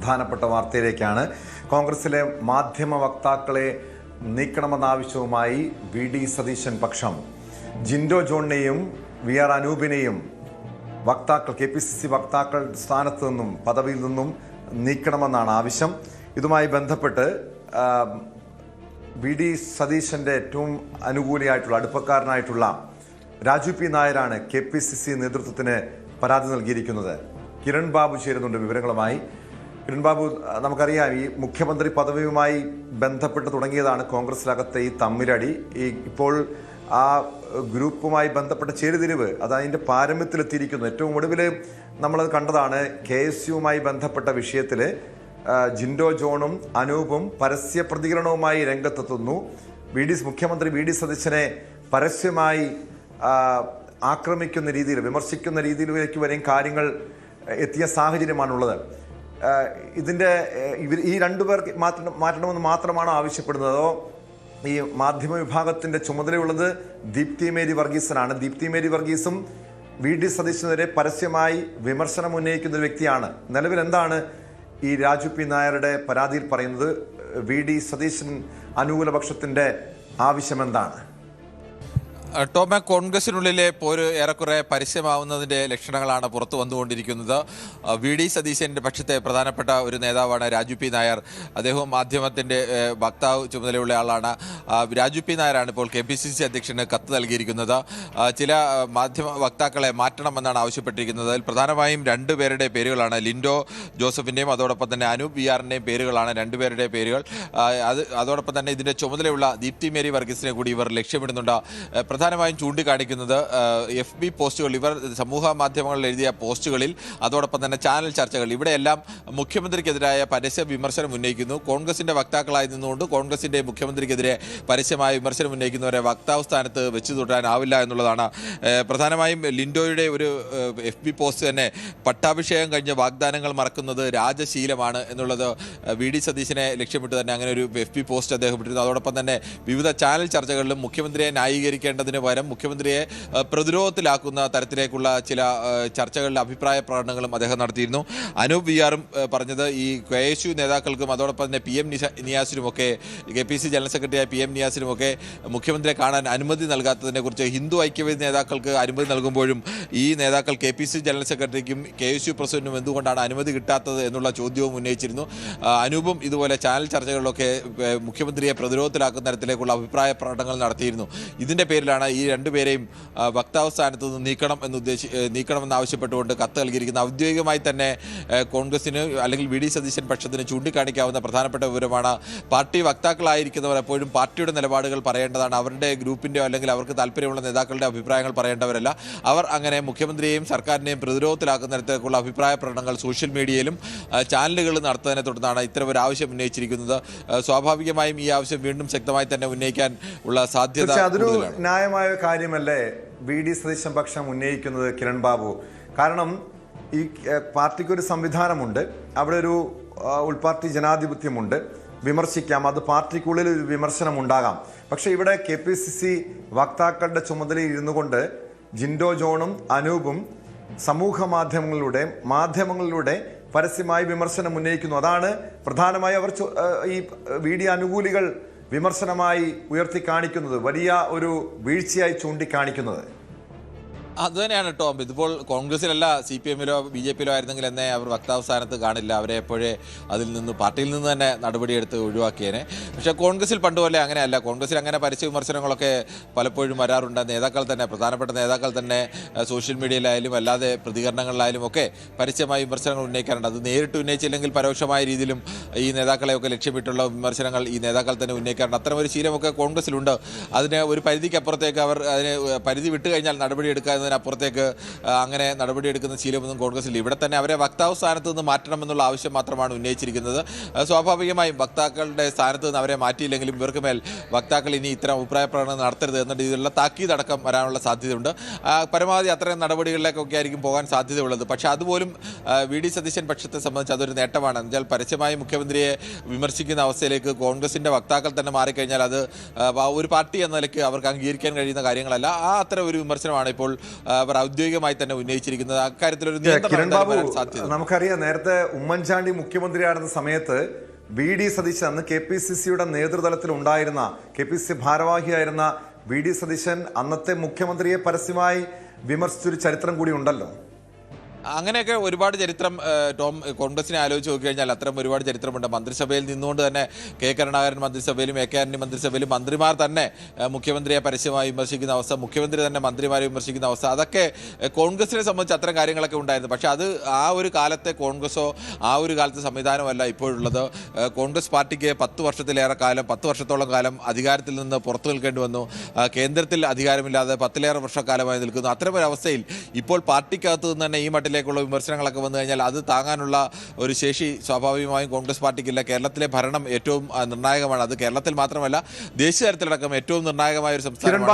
പ്രധാനപ്പെട്ട വാർത്തയിലേക്കാണ്. കോൺഗ്രസിലെ മാധ്യമ വക്താക്കളെ നീക്കണമെന്ന ആവശ്യവുമായി വി.ഡി. സതീശൻ പക്ഷം ജിൻഡോ ജോണിനെയും വി.ആർ. അനൂപിനെയും വക്താക്കൾ കെ.പി.സി.സി. വക്താക്കൾ സ്ഥാനത്ത് നിന്നും പദവിയിൽ നിന്നും നീക്കണമെന്നാണ് ആവശ്യം. ഇതുമായി ബന്ധപ്പെട്ട് വി.ഡി. സതീശന്റെ ഏറ്റവും അനുകൂലിയായിട്ടുള്ള അടുപ്പക്കാരനായിട്ടുള്ള രാജു പി നായരാണ് കെ.പി.സി.സി. നേതൃത്വത്തിന് പരാതി നൽകിയിരിക്കുന്നത്. കിരൺ ബാബു ചേരുന്നുണ്ട് വിവരങ്ങളുമായി. കിരൺ ബാബു, നമുക്കറിയാം ഈ മുഖ്യമന്ത്രി പദവിയുമായി ബന്ധപ്പെട്ട് തുടങ്ങിയതാണ് കോൺഗ്രസിനകത്തെ ഈ തമ്മിലടി. ഇപ്പോൾ ആ ഗ്രൂപ്പുമായി ബന്ധപ്പെട്ട ചേരിതിരിവ് അത് അതിൻ്റെ പാരമ്യത്തിലെത്തിയിരിക്കുന്നു. ഏറ്റവും ഒടുവിൽ നമ്മളത് കണ്ടതാണ്. KSUവുമായി ബന്ധപ്പെട്ട വിഷയത്തിൽ ജിൻഡോ ജോണും അനൂപും പരസ്യ പ്രതികരണവുമായി രംഗത്തെത്തുന്നു. മുഖ്യമന്ത്രി വി.ഡി. സതീശനെ പരസ്യമായി ആക്രമിക്കുന്ന രീതിയിൽ, വിമർശിക്കുന്ന രീതിയിലേക്ക് വരെയും കാര്യങ്ങൾ എത്തിയ സാഹചര്യമാണുള്ളത്. ഈ രണ്ടുപേർ മാറ്റണമെന്ന് മാത്രമാണോ ആവശ്യപ്പെടുന്നത്? അതോ ഈ മാധ്യമ വിഭാഗത്തിന്റെ ചുമതലയുള്ളത് ദീപ്തി മേരി വർഗീസിനാണ്? ദീപ്തി മേരി വർഗീസും വി.ഡി. സതീശനെതിരെ പരസ്യമായി വിമർശനം ഉന്നയിക്കുന്ന ഒരു വ്യക്തിയാണ്. നിലവിൽ എന്താണ് ഈ രാജു പി നായരുടെ പരാതിയിൽ പറയുന്നത്? വി.ഡി. സതീശൻ അനുകൂല പക്ഷത്തിന്റെ ആവശ്യം എന്താണ്? ടോമ, കോൺഗ്രസിനുള്ളിലെ പോര് ഏറെക്കുറെ പരസ്യമാവുന്നതിൻ്റെ ലക്ഷണങ്ങളാണ് പുറത്തു വന്നുകൊണ്ടിരിക്കുന്നത്. വി.ഡി. സതീശൻ്റെ പക്ഷത്തെ പ്രധാനപ്പെട്ട ഒരു നേതാവാണ് രാജു പി നായർ. അദ്ദേഹവും മാധ്യമത്തിൻ്റെ വക്താവ് ചുമതലയുള്ള ആളാണ്. രാജു പി നായരാണ് ഇപ്പോൾ കെ.പി.സി.സി. അധ്യക്ഷന് കത്ത് നൽകിയിരിക്കുന്നത്. ചില മാധ്യമ വക്താക്കളെ മാറ്റണമെന്നാണ് ആവശ്യപ്പെട്ടിരിക്കുന്നത്. അതിൽ പ്രധാനമായും രണ്ടുപേരുടെ പേരുകളാണ്. ലിൻഡോ ജോസഫിൻ്റെയും അതോടൊപ്പം തന്നെ അനൂപ് വി.ആറിൻ്റെയും പേരുകളാണ് രണ്ടുപേരുടെ പേരുകൾ. അതോടൊപ്പം തന്നെ ഇതിൻ്റെ ചുമതലയുള്ള ദീപ്തി മേരി വർഗീസിനെ കൂടി ഇവർ ലക്ഷ്യമിടുന്നുണ്ട്. പ്രധാനമായും ചൂണ്ടിക്കാണിക്കുന്നത് FB പോസ്റ്റുകൾ, ഇവർ സമൂഹ മാധ്യമങ്ങളിൽ എഴുതിയ പോസ്റ്റുകളിൽ, അതോടൊപ്പം തന്നെ ചാനൽ ചർച്ചകൾ, ഇവിടെയെല്ലാം മുഖ്യമന്ത്രിക്കെതിരായ പരസ്യ വിമർശനം ഉന്നയിക്കുന്നു. കോൺഗ്രസിൻ്റെ വക്താക്കളായി നിന്നുകൊണ്ട് കോൺഗ്രസിൻ്റെ മുഖ്യമന്ത്രിക്കെതിരെ പരസ്യമായ വിമർശനം ഉന്നയിക്കുന്നവരെ വക്താവ് സ്ഥാനത്ത് വെച്ചു തുടരാനാവില്ല എന്നുള്ളതാണ്. പ്രധാനമായും ലിൻഡോയുടെ ഒരു FB പോസ്റ്റ് തന്നെ പട്ടാഭിഷേകം കഴിഞ്ഞ വാഗ്ദാനങ്ങൾ മറക്കുന്നത് രാജശീലമാണ് എന്നുള്ളത് വി.ഡി. സതീശനെ ലക്ഷ്യമിട്ട് തന്നെ അങ്ങനെ ഒരു FB പോസ്റ്റ് അദ്ദേഹം ഇട്ടിരുന്നു. അതോടൊപ്പം തന്നെ വിവിധ ചാനൽ ചർച്ചകളിലും മുഖ്യമന്ത്രിയെ ന്യായീകരിക്കേണ്ടതിന് പകരം മുഖ്യമന്ത്രിയെ പ്രതിരോധത്തിലാക്കുന്ന തരത്തിലേക്കുള്ള ചില ചർച്ചകളിലെ അഭിപ്രായ പ്രകടനങ്ങളും അദ്ദേഹം നടത്തിയിരുന്നു. അനൂപ് വി.ആറും പറഞ്ഞത് ഈ KSU നേതാക്കൾക്കും അതോടൊപ്പം തന്നെ PM നിയാസിനുമൊക്കെ, KPC ജനറൽ സെക്രട്ടറിയായ PM നിയാസിനുമൊക്കെ മുഖ്യമന്ത്രിയെ കാണാൻ അനുമതി നൽകാത്തതിനെക്കുറിച്ച് ഹിന്ദു ഐക്യവേദി നേതാക്കൾക്ക് അനുമതി നൽകുമ്പോഴും ഈ നേതാക്കൾ KPC ജനറൽ സെക്രട്ടറിക്കും KSU പ്രസിഡന്റിനും എന്തുകൊണ്ടാണ് അനുമതി കിട്ടാത്തത് എന്നുള്ള ചോദ്യവും ഉന്നയിച്ചിരുന്നു. അനൂപും ഇതുപോലെ ചാനൽ ചർച്ചകളിലൊക്കെ മുഖ്യമന്ത്രിയെ പ്രതിരോധത്തിലാക്കുന്ന തരത്തിലേക്കുള്ള അഭിപ്രായ പ്രകടനങ്ങൾ നടത്തിയിരുന്നു. ഇതിൻ്റെ പേരിലാണ് ഈ രണ്ടുപേരെയും വക്താവ് സ്ഥാനത്ത് നിന്ന് നീക്കണമെന്നാവശ്യപ്പെട്ടുകൊണ്ട് കത്ത് നൽകിയിരിക്കുന്നത്. ഔദ്യോഗികമായി തന്നെ കോൺഗ്രസിന് അല്ലെങ്കിൽ വി.ഡി. സതീശൻ പക്ഷത്തിന് ചൂണ്ടിക്കാണിക്കാവുന്ന പ്രധാനപ്പെട്ട വിവരമാണ്. പാർട്ടി വക്താക്കളായിരിക്കുന്നവർ എപ്പോഴും പാർട്ടിയുടെ നിലപാടുകൾ പറയേണ്ടതാണ്. അവരുടെ ഗ്രൂപ്പിൻ്റെയോ അല്ലെങ്കിൽ അവർക്ക് താല്പര്യമുള്ള നേതാക്കളുടെ അഭിപ്രായങ്ങൾ പറയേണ്ടവരല്ല. അവർ അങ്ങനെ മുഖ്യമന്ത്രിയെയും സർക്കാരിനെയും പ്രതിരോധത്തിലാക്കുന്ന തരത്തിലേക്കുള്ള അഭിപ്രായ പ്രകടനങ്ങൾ സോഷ്യൽ മീഡിയയിലും ചാനലുകളിൽ നടത്തുന്നതിനെ തുടർന്നാണ് ഇത്തരം ഒരു ആവശ്യം ഉന്നയിച്ചിരിക്കുന്നത്. സ്വാഭാവികമായും ഈ ആവശ്യം വീണ്ടും ശക്തമായി തന്നെ ഉന്നയിക്കാൻ ഉള്ള സാധ്യത ന്യായമായ കാര്യമല്ലേ വി.ഡി. സതീശൻ പക്ഷം ഉന്നയിക്കുന്നത്, കിരൺ ബാബു? കാരണം ഈ പാർട്ടിക്കൊരു സംവിധാനമുണ്ട്, അവിടെ ഒരു ഉൾപാർട്ടി ജനാധിപത്യമുണ്ട്. വിമർശിക്കാം, അത് പാർട്ടിക്കുള്ളിൽ ഒരു വിമർശനം ഉണ്ടാകാം. പക്ഷേ ഇവിടെ കെ.പി.സി.സി. വക്താക്കളുടെ ചുമതലയിൽ ഇരുന്നു കൊണ്ട് ജിൻഡോ ജോണും അനൂപും സമൂഹ മാധ്യമങ്ങളിലൂടെ പരസ്യമായി വിമർശനം ഉന്നയിക്കുന്നു. അതാണ് പ്രധാനമായി അവർ ഈ വി.ഡി. അനുകൂലികൾ വിമർശനമായി ഉയർത്തി കാണിക്കുന്നത്, വലിയ ഒരു വീഴ്ചയായി ചൂണ്ടിക്കാണിക്കുന്നത്. അതുതന്നെയാണ് ടോം. ഇതിപ്പോൾ കോൺഗ്രസിലല്ല, CPM-ലോ BJP-ലോ ആയിരുന്നെങ്കിൽ എന്നേ അവർ വക്താവ് സ്ഥാനത്ത് കാണില്ല. അവരെ എപ്പോഴേ അതിൽ നിന്ന് പാർട്ടിയിൽ നിന്ന് തന്നെ നടപടിയെടുത്ത് ഒഴിവാക്കിയേനെ. പക്ഷേ കോൺഗ്രസിൽ പണ്ടുപോലെ അങ്ങനെയല്ല. കോൺഗ്രസിൽ അങ്ങനെ പരസ്യ വിമർശനങ്ങളൊക്കെ പലപ്പോഴും വരാറുണ്ട്. നേതാക്കൾ തന്നെ, പ്രധാനപ്പെട്ട നേതാക്കൾ തന്നെ സോഷ്യൽ മീഡിയയിലായാലും അല്ലാതെ പ്രതികരണങ്ങളിലായാലും ഒക്കെ പരസ്യമായ വിമർശനങ്ങൾ ഉന്നയിക്കാറുണ്ട്. അത് നേരിട്ട് ഉന്നയിച്ചില്ലെങ്കിൽ പരോക്ഷമായ രീതിയിലും ഈ നേതാക്കളെയൊക്കെ ലക്ഷ്യമിട്ടുള്ള വിമർശനങ്ങൾ ഈ നേതാക്കൾ തന്നെ ഉന്നയിക്കാറുണ്ട്. അത്തരം ഒരു ശീലമൊക്കെ കോൺഗ്രസിലുണ്ട്. അതിന് ഒരു പരിധിക്കപ്പുറത്തേക്ക് അവർ അതിന് പരിധി വിട്ട് കഴിഞ്ഞാൽ നടപടിയെടുക്കുക അപ്പുറത്തേക്ക് അങ്ങനെ നടപടിയെടുക്കുന്ന ശീലമൊന്നും കോൺഗ്രസിൽ. ഇവിടെ തന്നെ അവരെ വക്താവ് സ്ഥാനത്ത് നിന്ന് മാറ്റണമെന്നുള്ള ആവശ്യം മാത്രമാണ് ഉന്നയിച്ചിരിക്കുന്നത്. സ്വാഭാവികമായും വക്താക്കളുടെ സ്ഥാനത്ത് നിന്ന് അവരെ മാറ്റിയില്ലെങ്കിലും ഇവർക്ക് മേൽ വക്താക്കൾ ഇനി ഇത്തരം അഭിപ്രായ പ്രകടനം നടത്തരുത് എന്ന രീതിയിലുള്ള താക്കീതടക്കം വരാനുള്ള സാധ്യതയുണ്ട്. പരമാവധി അത്തരം നടപടികളിലേക്കൊക്കെ ആയിരിക്കും പോകാൻ സാധ്യതയുള്ളത്. പക്ഷേ അതുപോലും വി.ഡി. സതീശൻ പക്ഷത്തെ സംബന്ധിച്ച് അതൊരു നേട്ടമാണ്. എന്നുവെച്ചാൽ പരസ്യമായി മുഖ്യമന്ത്രിയെ വിമർശിക്കുന്ന അവസ്ഥയിലേക്ക് കോൺഗ്രസിൻ്റെ വക്താക്കൾ തന്നെ മാറിക്കഴിഞ്ഞാൽ അത് ഒരു പാർട്ടി എന്ന നിലയ്ക്ക് അവർക്ക് അംഗീകരിക്കാൻ കഴിയുന്ന കാര്യങ്ങളല്ല. അത്തരം ഒരു വിമർശനമാണ് ഇപ്പോൾ അവർ ഔദ്യോഗികമായി തന്നെ ഉന്നയിച്ചിരിക്കുന്നത്. അക്കാര്യത്തിൽ ഒരു കിരൺ നിയന്ത്രണം ബാബു, വരാൻ സാധ്യത. നമുക്കറിയാം നേരത്തെ ഉമ്മൻചാണ്ടി മുഖ്യമന്ത്രിയായിരുന്ന സമയത്ത് VD സതീശൻ അന്ന് KPCCയുടെ നേതൃതലത്തിൽ ഉണ്ടായിരുന്ന KPCC ഭാരവാഹിയായിരുന്ന VD സതീശൻ അന്നത്തെ മുഖ്യമന്ത്രിയെ പരസ്യമായി വിമർശിച്ചൊരു ചരിത്രം കൂടി ഉണ്ടല്ലോ. അങ്ങനെയൊക്കെ ഒരുപാട് ചരിത്രം ടോം കോൺഗ്രസിനെ ആലോചിച്ച് നോക്കിക്കഴിഞ്ഞാൽ അത്തരം ഒരുപാട് ചരിത്രമുണ്ട്. മന്ത്രിസഭയിൽ നിന്നുകൊണ്ട് തന്നെ കരുണാകരൻ മന്ത്രിസഭയിലും ആന്റണി മന്ത്രിസഭയിലും മന്ത്രിമാർ തന്നെ മുഖ്യമന്ത്രിയെ പരസ്യമായി വിമർശിക്കുന്ന അവസ്ഥ, മുഖ്യമന്ത്രി തന്നെ മന്ത്രിമാരെ വിമർശിക്കുന്ന അവസ്ഥ, അതൊക്കെ കോൺഗ്രസിനെ സംബന്ധിച്ച് അത്തരം കാര്യങ്ങളൊക്കെ ഉണ്ടായിരുന്നു. പക്ഷേ അത് ആ ഒരു കാലത്തെ കോൺഗ്രസോ ആ ഒരു കാലത്തെ സംവിധാനമല്ല ഇപ്പോഴുള്ളത്. കോൺഗ്രസ് പാർട്ടിക്ക് 10 വർഷത്തിലേറെ കാലം 10 വർഷത്തോളം കാലം അധികാരത്തിൽ നിന്ന് പുറത്തു നിൽക്കേണ്ടി വന്നു. കേന്ദ്രത്തിൽ അധികാരമില്ലാതെ 10ലേറെ വർഷക്കാലമായി നിൽക്കുന്നു. അത്തരമൊരവസ്ഥയിൽ ഇപ്പോൾ പാർട്ടിക്കകത്ത് നിന്ന് തന്നെ ഈ ിലേക്കുള്ള വിമർശനങ്ങളൊക്കെ വന്നു കഴിഞ്ഞാൽ അത് താങ്ങാനുള്ള ഒരു ശേഷി സ്വാഭാവികമായും കോൺഗ്രസ് പാർട്ടിക്കില്ല. കേരളത്തിലെ ഭരണം ഏറ്റവും നിർണായകമാണ്. അത് കേരളത്തിൽ മാത്രമല്ല ദേശീയ തലത്തിലടക്കം ഏറ്റവും നിർണായകമായ ഒരു സംസ്ഥാനമാണ്.